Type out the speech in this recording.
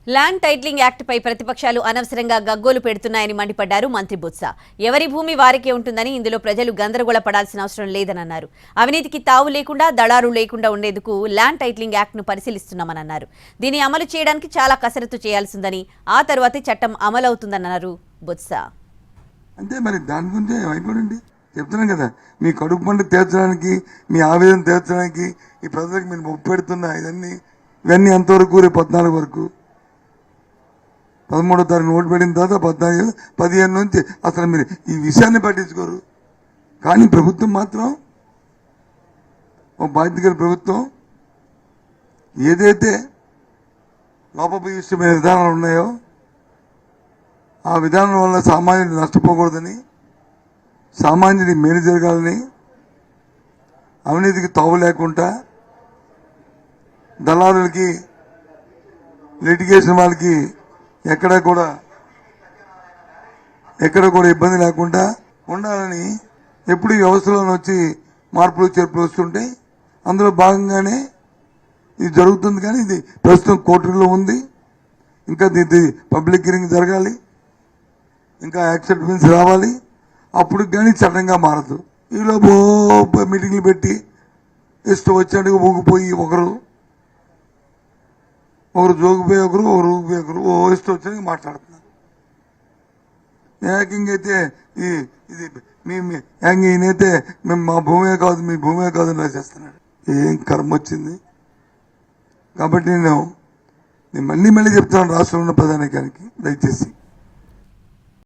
Land titling act పై ప్రతిపక్షాలు అనవసరంగా గగ్గోలు పెడుతున్నాయని మండిపడ్డారు మంత్రి బొత్స. ఎవరి భూమి వారికే ఉంటుందని, ఇందులో ప్రజలు గందరగోళ పడాల్సిన అవసరం లేదన్నారు. అవినీతికి తావు లేకుండా, దళారు లేకుండా ఉండేందుకు ల్యాండ్ టైటిలింగ్ యాక్ట్ ను పరిశీలిస్తున్నామన్నారు. దీన్ని అమలు చేయడానికి చాలా కసరత్తు చేయాల్సిందని, ఆ తర్వాతే చట్టం అమలవుతుందన్నారు బొత్స. అంటే మరి దాని గురించి అయిపోయింది చెప్తున్నాం కదా, మీ కడుపు పంట తీర్చడానికి, మీ ఆవేదన తీర్చడానికి ఈ ప్రజలకు మీరు ముప్పు పెడుతున్న ఇవన్నీ అంతవరకు రేపు 14 వరకు 13వ తారీఖు ఓటు పెట్టిన తర్వాత 14, 15 నుంచి అసలు మీరు ఈ విషయాన్ని పట్టించుకోరు. కానీ ప్రభుత్వం మాత్రం బాధ్యత ప్రభుత్వం ఏదైతే లోపభూయిష్టమైన విధానాలు ఉన్నాయో ఆ విధానం వల్ల సామాన్యుడు నష్టపోకూడదని, సామాన్యుడి మేలు జరగాలని, అవినీతికి తావు లేకుండా, దళారులకి, లిటిగేషన్ వాళ్ళకి ఎక్కడ కూడా ఇబ్బంది లేకుండా ఉండాలని ఎప్పుడు వ్యవస్థలో వచ్చి మార్పులు చేర్పులు వస్తుంటాయి. అందులో భాగంగానే ఇది జరుగుతుంది. కానీ ఇది ప్రస్తుతం కోర్టులో ఉంది. ఇంకా ఇది పబ్లిక్ హియరింగ్ జరగాలి, ఇంకా యాక్సెప్టెన్స్ రావాలి. అప్పుడు కానీ చట్టంగా మారదు. ఈలోపు మీటింగ్లు పెట్టి ఇష్టం వచ్చినట్టుగా ఊగిపోయి ఒకరు జోగిపోయి ఒకరు ఊగిపోయి ఒకరు ఇష్టం వచ్చినట్టుగా మాట్లాడుతున్నారు. హ్యాకింగ్ అయితే ఇది ఈయనైతే మేము మా భూమే కాదు, మీ భూమే కాదు అని రాసేస్తున్నాడు. ఏం కర్మ వచ్చింది. కాబట్టి నేను మళ్ళీ చెప్తున్నాను రాష్ట్రంలో ఉన్న ప్రధానికానికి దయచేసి